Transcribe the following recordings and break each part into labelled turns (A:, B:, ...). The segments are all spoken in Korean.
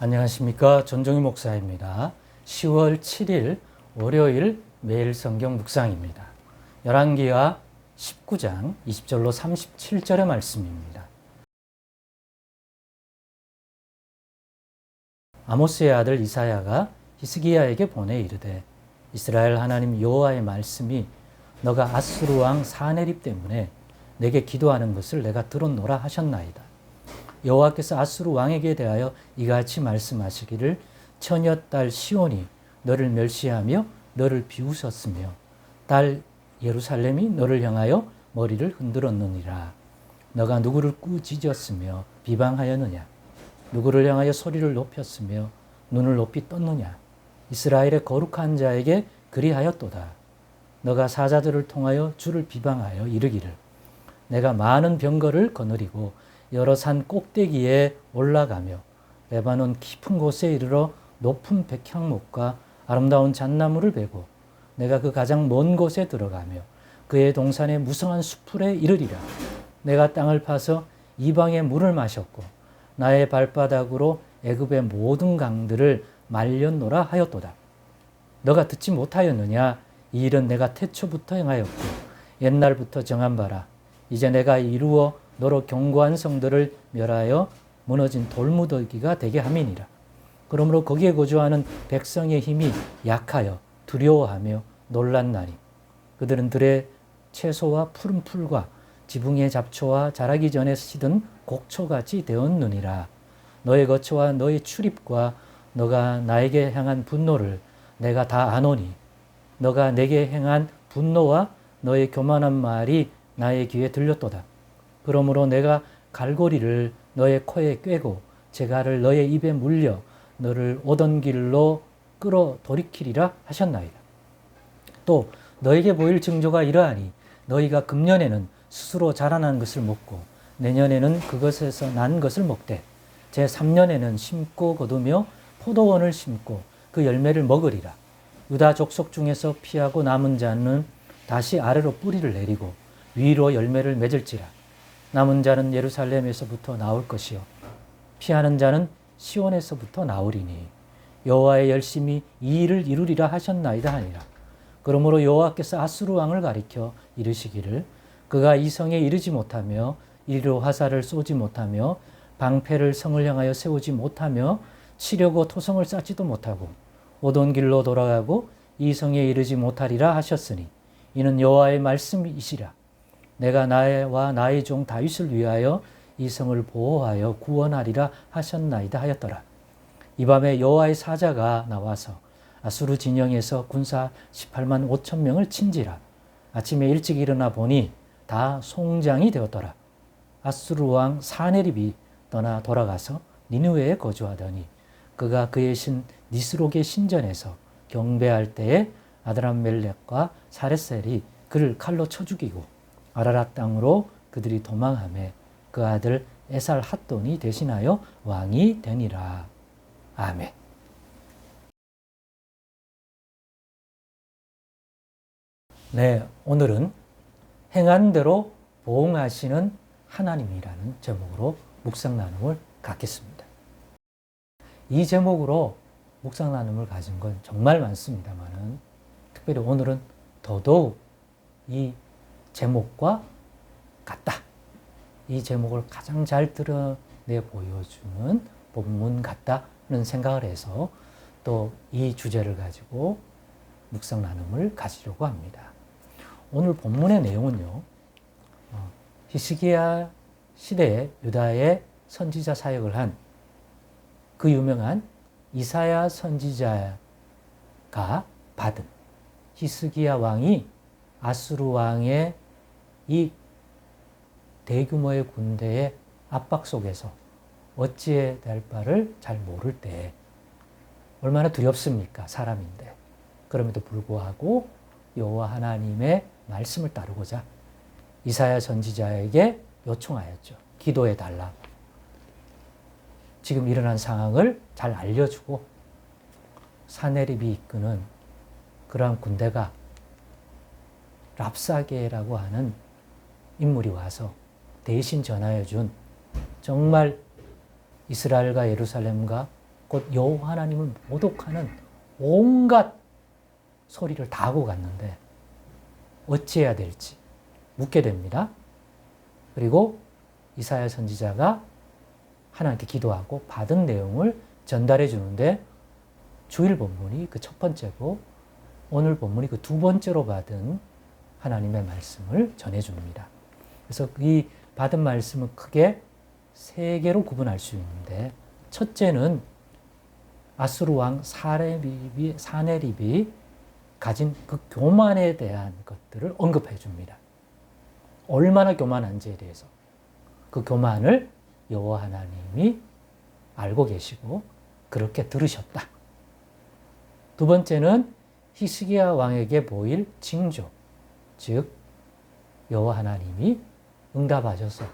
A: 안녕하십니까. 전종희 목사입니다. 10월 7일 월요일 매일 성경 묵상입니다. 열왕기하 19장 20절로 37절의 말씀입니다. 아모스의 아들 이사야가 히스기야에게 보내 이르되 이스라엘 하나님 여호와의 말씀이 너가 아수르 왕 사네립 때문에 내게 기도하는 것을 내가 들었노라 하셨나이다. 여호와께서 아수르 왕에게 대하여 이같이 말씀하시기를 처녀딸 시온이 너를 멸시하며 너를 비웃었으며 딸 예루살렘이 너를 향하여 머리를 흔들었느니라. 너가 누구를 꾸짖었으며 비방하였느냐? 누구를 향하여 소리를 높였으며 눈을 높이 떴느냐? 이스라엘의 거룩한 자에게 그리하였도다. 너가 사자들을 통하여 주를 비방하여 이르기를 내가 많은 병거를 거느리고 여러 산 꼭대기에 올라가며 레바논 깊은 곳에 이르러 높은 백향목과 아름다운 잣나무를 베고 내가 그 가장 먼 곳에 들어가며 그의 동산의 무성한 수풀에 이르리라. 내가 땅을 파서 이방의 물을 마셨고 나의 발바닥으로 애굽의 모든 강들을 말렸노라 하였도다. 너가 듣지 못하였느냐? 이 일은 내가 태초부터 행하였고 옛날부터 정한 바라. 이제 내가 이루어 너로 견고한 성들을 멸하여 무너진 돌무더기가 되게 함이니라. 그러므로 거기에 거주하는 백성의 힘이 약하여 두려워하며 놀란나니 그들은 들의 채소와 푸른 풀과 지붕의 잡초와 자라기 전에 시든 곡초같이 되었느니라. 너의 거처와 너의 출입과 너가 나에게 향한 분노를 내가 다 아노니 너가 내게 행한 분노와 너의 교만한 말이 나의 귀에 들렸도다. 그러므로 내가 갈고리를 너의 코에 꿰고 재갈을 너의 입에 물려 너를 오던 길로 끌어 돌이키리라 하셨나이다. 또 너에게 보일 징조가 이러하니 너희가 금년에는 스스로 자라난 것을 먹고 내년에는 그것에서 난 것을 먹되 제3년에는 심고 거두며 포도원을 심고 그 열매를 먹으리라. 유다 족속 중에서 피하고 남은 자는 다시 아래로 뿌리를 내리고 위로 열매를 맺을지라. 남은 자는 예루살렘에서부터 나올 것이요 피하는 자는 시온에서부터 나오리니 여호와의 열심히 이 일을 이루리라 하셨나이다 하니라. 그러므로 여호와께서 아수르 왕을 가리켜 이르시기를 그가 이 성에 이르지 못하며 이리로 화살을 쏘지 못하며 방패를 성을 향하여 세우지 못하며 치려고 토성을 쌓지도 못하고 오던 길로 돌아가고 이 성에 이르지 못하리라 하셨으니 이는 여호와의 말씀이시라. 내가 나와 나의 종 다윗을 위하여 이 성을 보호하여 구원하리라 하셨나이다 하였더라. 이 밤에 여호와의 사자가 나와서 아수르 진영에서 군사 18만 5천 명을 친지라. 아침에 일찍 일어나 보니 다 송장이 되었더라. 아수르 왕 사네립이 떠나 돌아가서 니느웨에 거주하더니 그가 그의 신 니스록의 신전에서 경배할 때에 아드람멜렉과 사레셀이 그를 칼로 쳐 죽이고 아라랏 땅으로 그들이 도망하며 그 아들 에살 핫돈이 대신하여 왕이 되니라. 아멘. 네, 오늘은 행한 대로 보응하시는 하나님이라는 제목으로 묵상 나눔을 갖겠습니다. 이 제목으로 묵상 나눔을 가진 건 정말 많습니다만은 특별히 오늘은 더더욱 이 제목과 같다. 이 제목을 가장 잘 드러내 보여주는 본문 같다는 생각을 해서 또 이 주제를 가지고 묵상 나눔을 가지려고 합니다. 오늘 본문의 내용은요. 히스기야 시대에 유다의 선지자 사역을 한 그 유명한 이사야 선지자가 받은 히스기야 왕이 아수르 왕의 이 대규모의 군대의 압박 속에서 어찌해야 될 바를 잘 모를 때 얼마나 두렵습니까? 사람인데. 그럼에도 불구하고 여호와 하나님의 말씀을 따르고자 이사야 선지자에게 요청하였죠. 기도해 달라고. 지금 일어난 상황을 잘 알려주고 사네립이 이끄는 그러한 군대가 랍사게라고 하는 인물이 와서 대신 전하여 준 정말 이스라엘과 예루살렘과 곧 여호와 하나님을 모독하는 온갖 소리를 다 하고 갔는데 어찌해야 될지 묻게 됩니다. 그리고 이사야 선지자가 하나님께 기도하고 받은 내용을 전달해 주는데 주일 본문이 그 첫 번째고 오늘 본문이 그 두 번째로 받은 하나님의 말씀을 전해줍니다. 그래서 이 받은 말씀은 크게 세 개로 구분할 수 있는데 첫째는 아수르 왕 사네립이 가진 그 교만에 대한 것들을 언급해 줍니다. 얼마나 교만한지에 대해서 그 교만을 여호와 하나님이 알고 계시고 그렇게 들으셨다. 두 번째는 히스기야 왕에게 보일 징조, 즉 여호와 하나님이 응답하셔서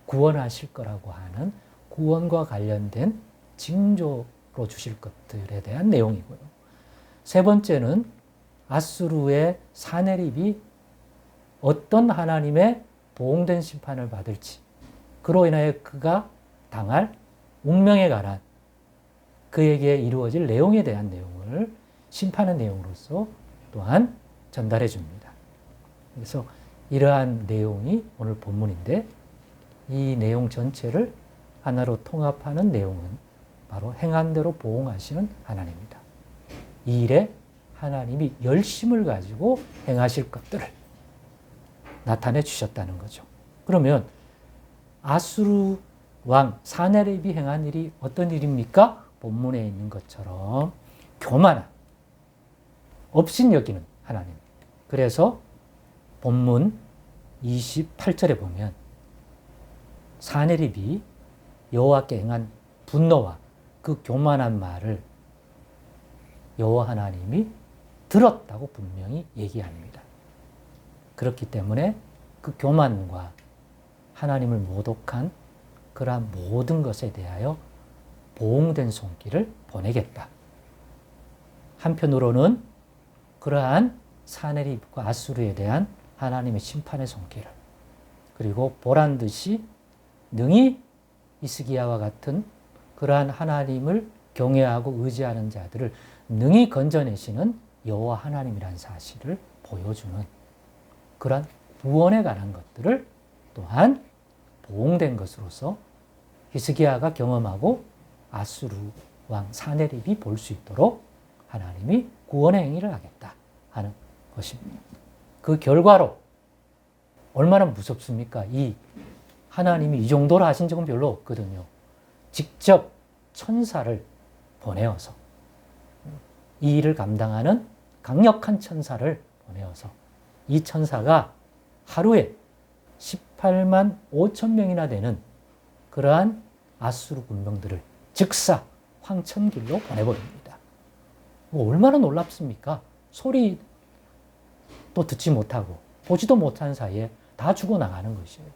A: 구원하실 거라고 하는 구원과 관련된 징조로 주실 것들에 대한 내용이고요. 세 번째는 아수르의 사네립이 어떤 하나님의 보응된 심판을 받을지, 그로 인하여 그가 당할 운명에 관한 그에게 이루어질 내용에 대한 내용을 심판의 내용으로서 또한 전달해 줍니다. 그래서 이러한 내용이 오늘 본문인데 이 내용 전체를 하나로 통합하는 내용은 바로 행한 대로 보응하시는 하나님입니다. 이 일에 하나님이 열심을 가지고 행하실 것들을 나타내 주셨다는 거죠. 그러면 아수르 왕 사네립이 행한 일이 어떤 일입니까? 본문에 있는 것처럼 교만한, 업신여기는 하나님. 그래서 본문 28절에 보면 사네립이 여호와께 행한 분노와 그 교만한 말을 여호와 하나님이 들었다고 분명히 얘기합니다. 그렇기 때문에 그 교만과 하나님을 모독한 그러한 모든 것에 대하여 보응된 손길을 보내겠다. 한편으로는 그러한 사네립과 아수르에 대한 하나님의 심판의 손길을, 그리고 보란듯이 능히 히스기야와 같은 그러한 하나님을 경외하고 의지하는 자들을 능히 건져내시는 여호와 하나님이라는 사실을 보여주는 그러한 구원에 관한 것들을 또한 보응된 것으로서 히스기야가 경험하고 아수르 왕 사네립이 볼 수 있도록 하나님이 구원의 행위를 하겠다 하는 것입니다. 그 결과로 얼마나 무섭습니까? 이 하나님이 이 정도로 하신 적은 별로 없거든요. 직접 천사를 보내어서 이 일을 감당하는 강력한 천사를 보내어서 이 천사가 하루에 18만 5천 명이나 되는 그러한 아수르 군병들을 즉사 황천길로 보내버립니다. 얼마나 놀랍습니까? 소리도 듣지 못하고 보지도 못한 사이에 다 죽어나가는 것이에요.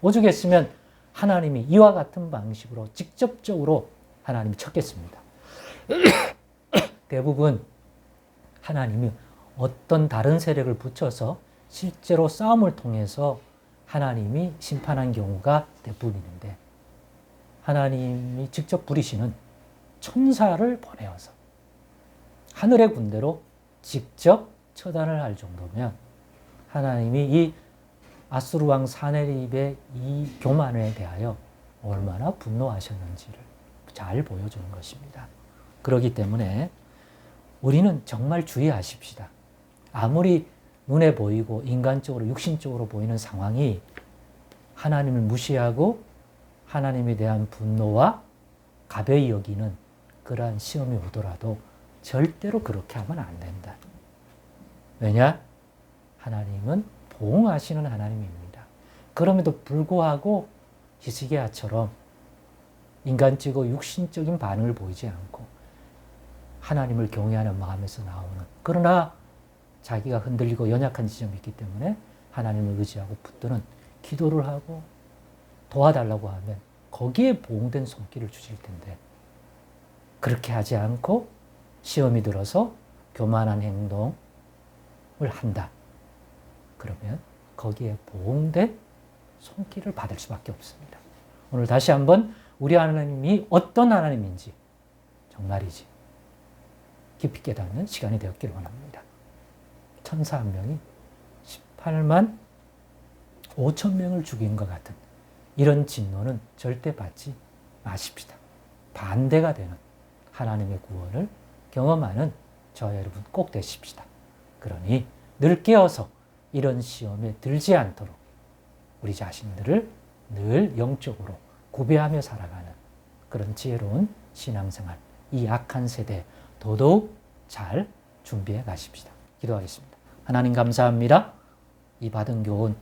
A: 오죽했으면 하나님이 이와 같은 방식으로 직접적으로 하나님이 쳤겠습니다. 대부분 하나님이 어떤 다른 세력을 붙여서 실제로 싸움을 통해서 하나님이 심판한 경우가 대부분인데 하나님이 직접 부리시는 천사를 보내어서 하늘의 군대로 직접 처단을 할 정도면 하나님이 이 아수르 왕 사네립의 이 교만에 대하여 얼마나 분노하셨는지를 잘 보여주는 것입니다. 그렇기 때문에 우리는 정말 주의하십시다. 아무리 눈에 보이고 인간적으로 육신적으로 보이는 상황이 하나님을 무시하고 하나님에 대한 분노와 가벼이 여기는 그러한 시험이 오더라도 절대로 그렇게 하면 안 된다. 왜냐? 하나님은 보응하시는 하나님입니다. 그럼에도 불구하고 히스기야처럼 인간적이고 육신적인 반응을 보이지 않고 하나님을 경외하는 마음에서 나오는, 그러나 자기가 흔들리고 연약한 지점이 있기 때문에 하나님을 의지하고 붙드는 기도를 하고 도와달라고 하면 거기에 보응된 손길을 주실 텐데 그렇게 하지 않고 시험이 들어서 교만한 행동을 한다. 그러면 거기에 보응된 손길을 받을 수밖에 없습니다. 오늘 다시 한번 우리 하나님이 어떤 하나님인지 정말이지. 깊이 깨닫는 시간이 되었기를 원합니다. 천사 한 명이 18만 5천 명을 죽인 것 같은 이런 진노는 절대 받지 마십시다. 반대가 되는 하나님의 구원을 경험하는 저와 여러분 꼭 되십시다. 그러니 늘 깨어서 이런 시험에 들지 않도록 우리 자신들을 늘 영적으로 구배하며 살아가는 그런 지혜로운 신앙생활, 이 악한 세대에 더더욱 잘 준비해 가십시다. 기도하겠습니다. 하나님 감사합니다. 이 받은 교훈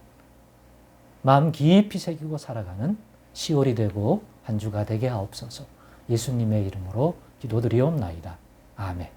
A: 마음 깊이 새기고 살아가는 10월이 되고 한 주가 되게 하옵소서. 예수님의 이름으로 기도드리옵나이다. 아멘.